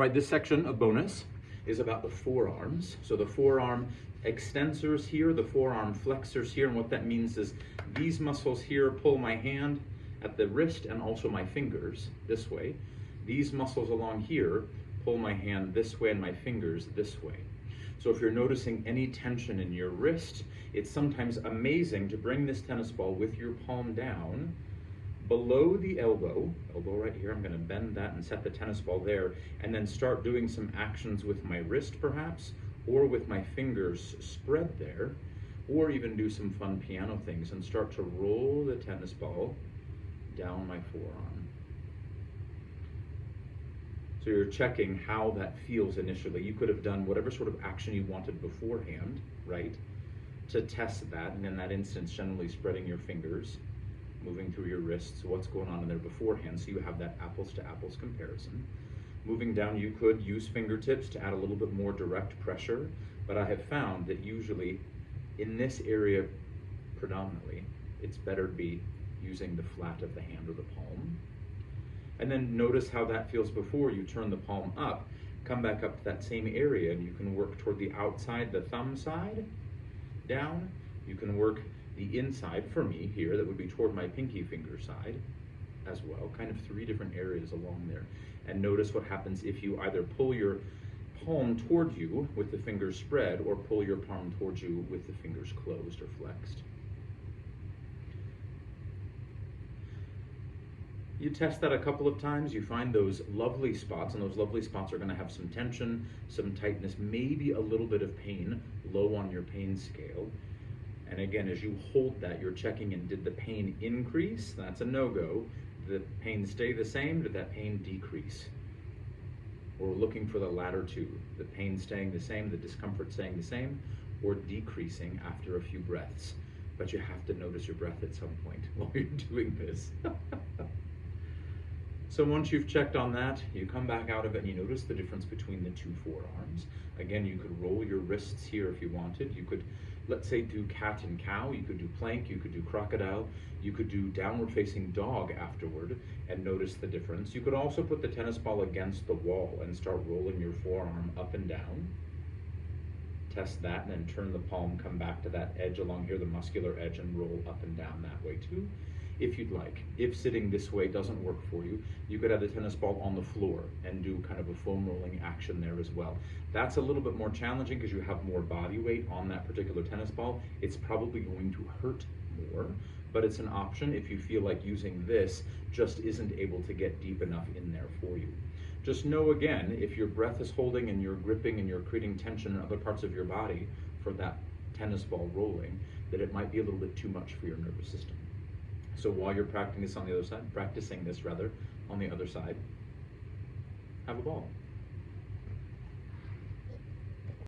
All right, this section of bonus is about the forearms. So the forearm extensors here, the forearm flexors here, and what that means is these muscles here pull my hand at the wrist and also my fingers this way. These muscles along here pull my hand this way and my fingers this way. So if you're noticing any tension in your wrist, it's sometimes amazing to bring this tennis ball with your palm down below the elbow right here. I'm going to bend that and set the tennis ball there, and then start doing some actions with my wrist perhaps, or with my fingers spread there, or even do some fun piano things and start to roll the tennis ball down my forearm. So you're checking how that feels initially. You could have done whatever sort of action you wanted beforehand, right, to test that, and in that instance generally spreading your fingers, moving through your wrists, what's going on in there beforehand, so you have that apples to apples comparison. Moving down, you could use fingertips to add a little bit more direct pressure, but I have found that usually in this area predominantly, it's better to be using the flat of the hand or the palm. And then notice how that feels before you turn the palm up, come back up to that same area, and you can work toward the outside, the thumb side, down. You can work the inside, for me here, that would be toward my pinky finger side as well, kind of 3 different areas along there. And notice what happens if you either pull your palm toward you with the fingers spread, or pull your palm towards you with the fingers closed or flexed. You test that a couple of times, you find those lovely spots, and those lovely spots are going to have some tension, some tightness, maybe a little bit of pain, low on your pain scale. And again, as you hold that, you're checking in, did the pain increase? That's a no-go. Did the pain stay the same? Did that pain decrease? We're looking for the latter two, the pain staying the same, the discomfort staying the same, or decreasing after a few breaths. But you have to notice your breath at some point while you're doing this. So once you've checked on that, you come back out of it and you notice the difference between the 2 forearms. Again, you could roll your wrists here if you wanted. You could, let's say, do cat and cow. You could do plank. You could do crocodile. You could do downward facing dog afterward and notice the difference. You could also put the tennis ball against the wall and start rolling your forearm up and down. Test that, and then turn the palm, come back to that edge along here, the muscular edge, and roll up and down that way too, if you'd like. If sitting this way doesn't work for you, you could have the tennis ball on the floor and do kind of a foam rolling action there as well. That's a little bit more challenging because you have more body weight on that particular tennis ball. It's probably going to hurt more, but it's an option if you feel like using this just isn't able to get deep enough in there for you. Just know again, if your breath is holding and you're gripping and you're creating tension in other parts of your body for that tennis ball rolling, that it might be a little bit too much for your nervous system. So while you're practicing this on the other side, have a ball.